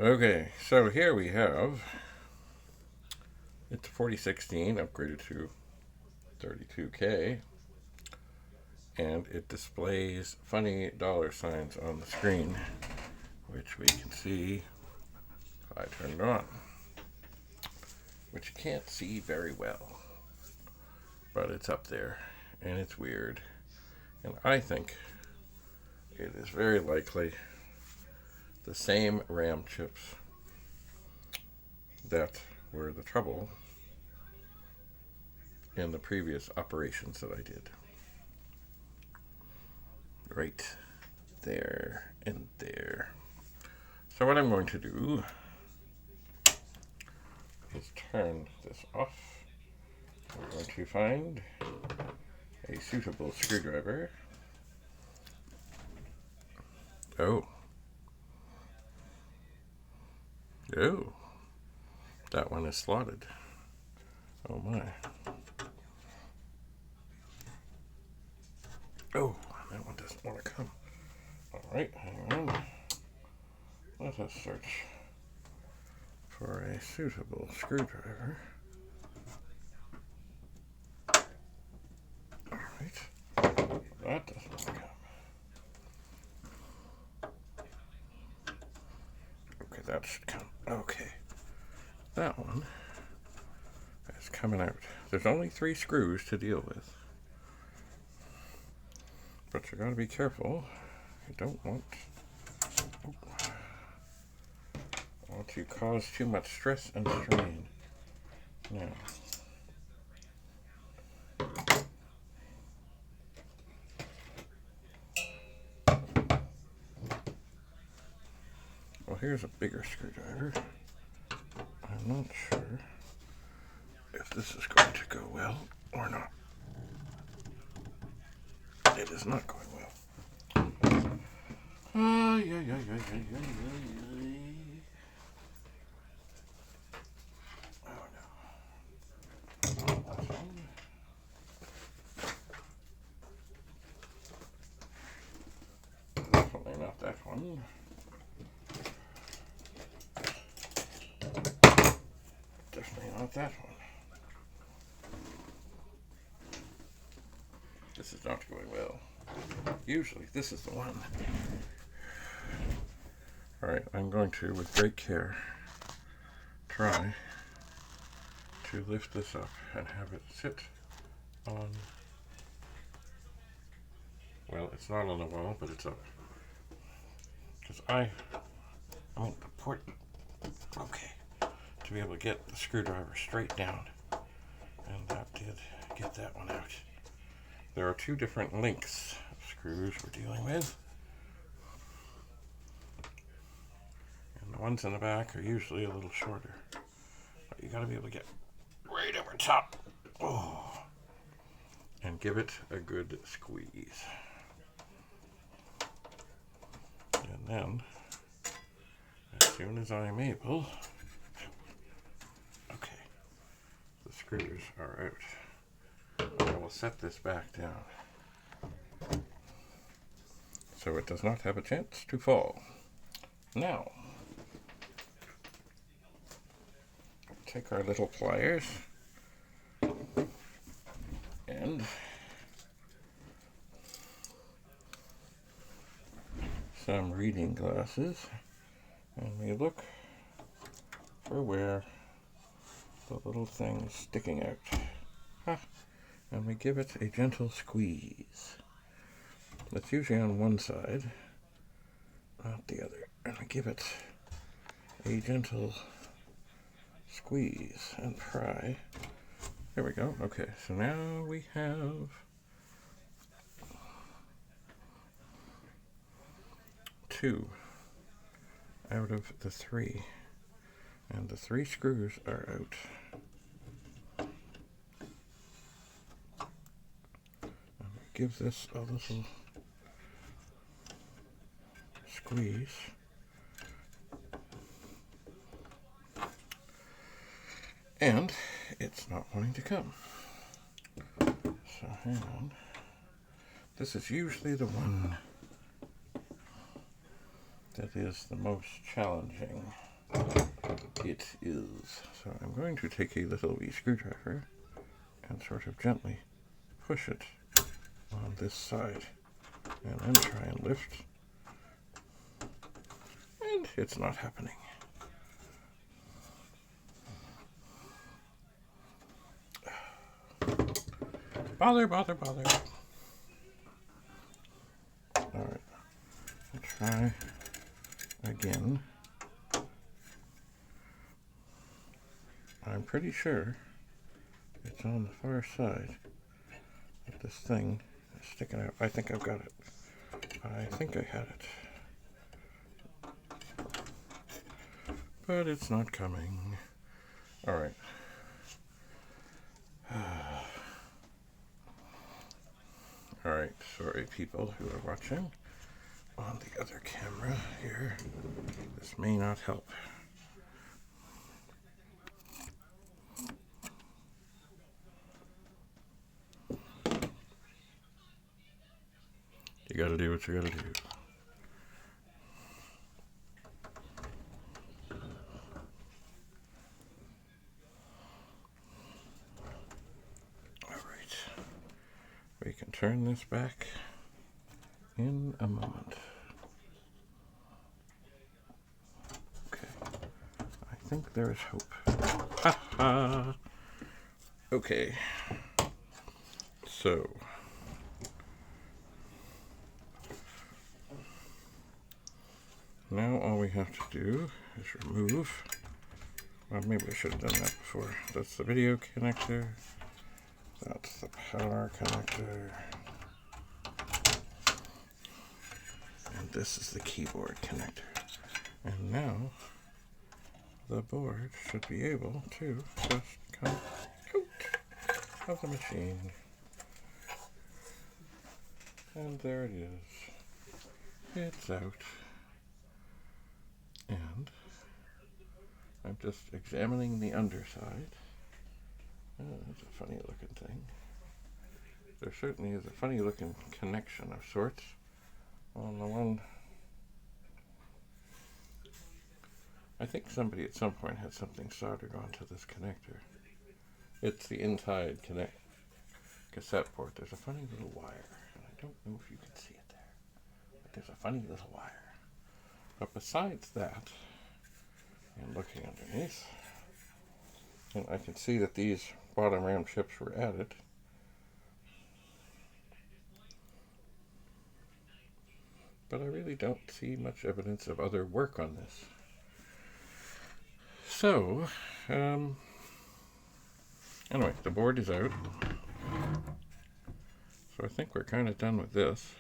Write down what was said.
Okay, so here we have, it's 4016 upgraded to 32K, and it displays funny dollar signs on the screen, which we can see if I turn it on, which you can't see very well, but it's up there, and it's weird, and I think it is very likely the same RAM chips that were the trouble in the previous operations that I did. Right there and there. So what I'm going to do is turn this off. We're going to find a suitable screwdriver. Oh, that one is slotted. Oh my. Oh, that one doesn't want to come. Alright, hang on. Let us search for a suitable screwdriver. Alright, that doesn't want to come. Okay, that should come. Okay, that one is coming out. There's only 3 screws to deal with, but you gotta be careful. You don't want to cause too much stress and strain. Now, well, here's a bigger screwdriver. I'm not sure if this is going to go well or not. It is not going well. Oh no. Definitely not that one. Definitely not that one. This is not going well. Usually this is the one. Alright, I'm going to, with great care, try to lift this up and have it sit on, well, it's not on the wall, but it's up. Because I mean, the port, okay, to be able to get the screwdriver straight down. And that did get that one out. There are 2 different lengths of screws we're dealing with. And the ones in the back are usually a little shorter. But you gotta be able to get right over top. Oh, and give it a good squeeze. And then, as soon as I'm able, okay, the screws are out. I will set this back down so it does not have a chance to fall. Now, take our little pliers and some reading glasses, and we look for where the little thing's sticking out. Ha! And we give it a gentle squeeze. It's usually on one side, not the other. And we give it a gentle squeeze and pry. There we go. Okay, so now we have 2 out of the 3. And the 3 screws are out. Give this a little squeeze. And it's not wanting to come. So hang on. This is usually the one that is the most challenging. it is. So I'm going to take a little wee screwdriver and sort of gently push it on this side and then try and lift. And it's not happening. Bother. Alright, I'll try again. I'm pretty sure it's on the far side that this thing is sticking out. I think I've got it. I think I had it. But it's not coming. Alright. Alright, sorry people who are watching on the other camera here. This may not help. You gotta do what you gotta do. Alright. We can turn this back in a moment. Okay. I think there is hope. Ha ha! Okay. So. Now all we have to do is remove, well maybe I should have done that before. That's the video connector, that's the power connector, and this is the keyboard connector. And now the board should be able to just come out of the machine. And there it is. It's out. And I'm just examining the underside. Oh, that's a funny looking thing. There certainly is a funny looking connection of sorts on the one. I think somebody at some point had something soldered onto this connector. It's the inside cassette port. There's a funny little wire, and I don't know if you can see it there, but there's a funny little wire. But besides that, and looking underneath, and I can see that these bottom RAM chips were added. But I really don't see much evidence of other work on this. So, anyway, the board is out. So I think we're kind of done with this.